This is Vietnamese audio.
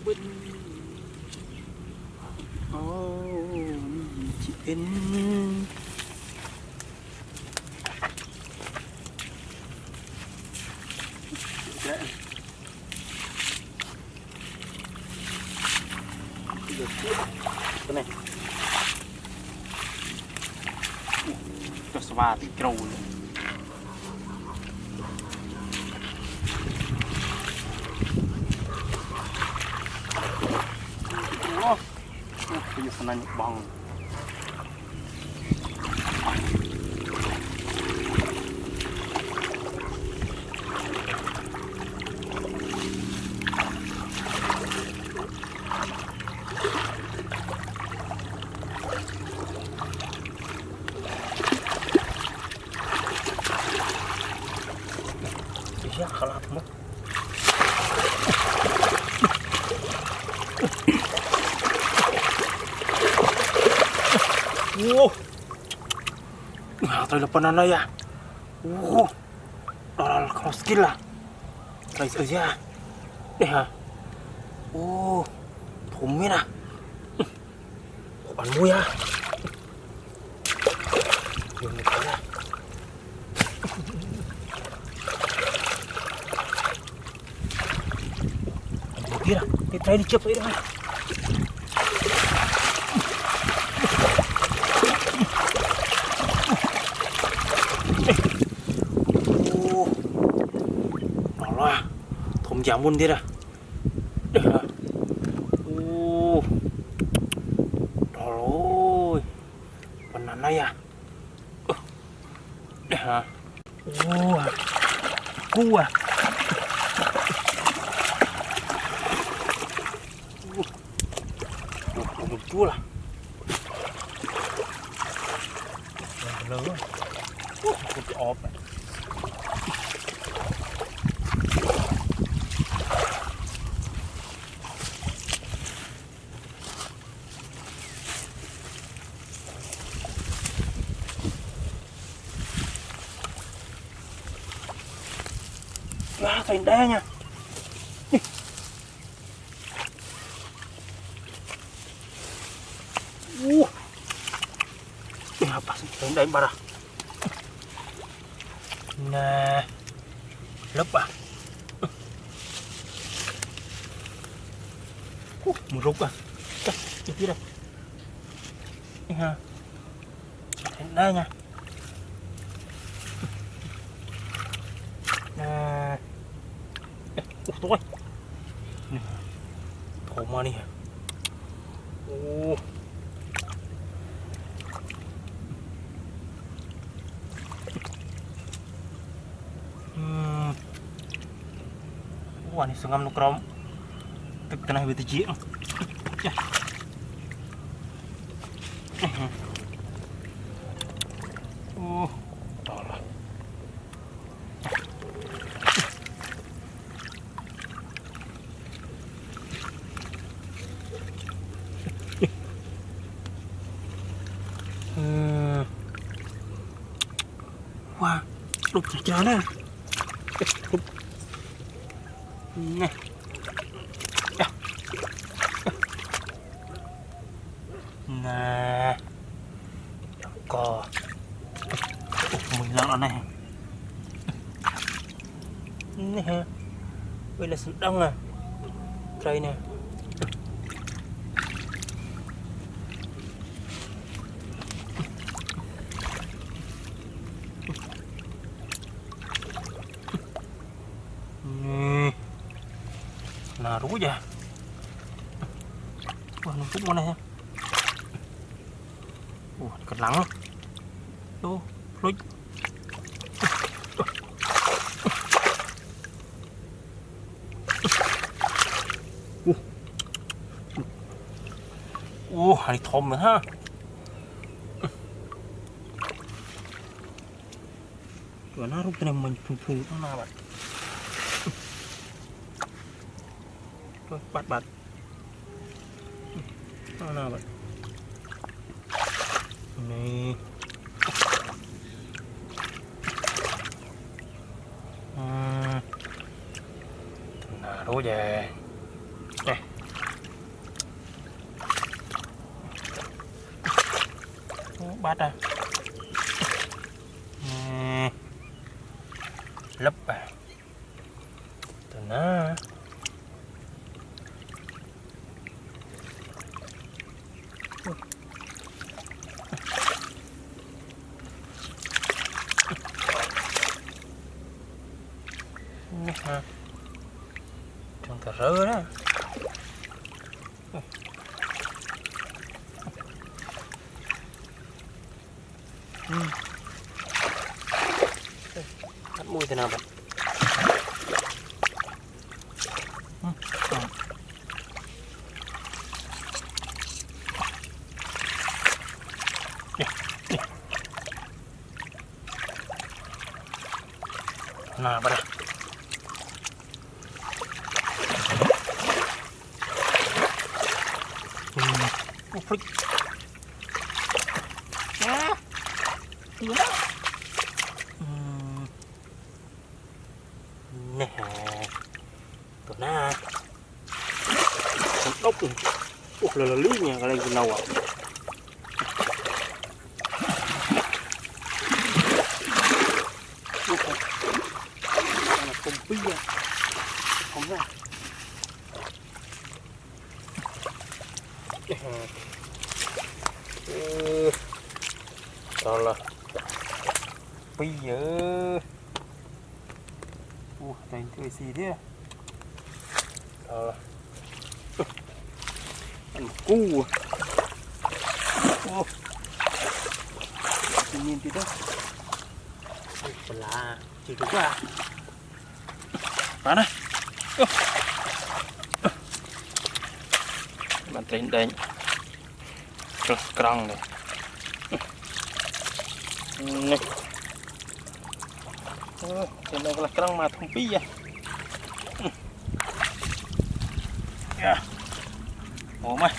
bên chị bên cái này cho spa thì trâu luôn. Bây giờ nanya bang. Ya kalah mo. Wow, tayo lapan na ya. Wow, daral kau skill lah. Guys aja, deh ha. Oh, thumi na. Bạn mua ya. Dùng một cái này. Một kia nào, cái tay đi chụp ấy đâu. Thùng jamun dia dah. Dah. Rồi. Banana ya. Dah. Cua. Một cua là. Lớn. Cua ọp. Thành đe nha. Apa sih thành đe bara? Nè, lấp à? Một rúc à? Chắc kia đây. Ha. Thành đe nha. Nè. Thôi thổ mà đi. Wah, ini sungam nukrom tengah BTG. Đó là wow, đục chả nè. Nè. Nè. Cò. Mình lợn ở này. Nè. Đây là sự đông à. Đây nè. Nah, rú aja. Wah, numpuk mana ya? Dekat lang. Tuh, loj. Này thòm rồi ha. Rồi nó rút cái này mình phù nó nào bạn. Thôi, bật nó nào vậy này thằng nào đố về đây bắt à. Lấp à. Từ nó. Trong thờ rơ đó. Bắt mùi thế nào vậy? Nah, pada. Freak. Ya. Iya. Nè. Tuh nah. Sedap tuh. Lelelinya kalau yang nawa. Công bí à, không ra. Đó là bí giờ. Thành tươi xì thế. Đó là ăn cu. Tự nhiên thì đó. Là chỉ được quá. Mana? Bantuin dan kelas kerang deh. Nih. Ini kelas kerang mah tumpi ya. Ya. Oh mah.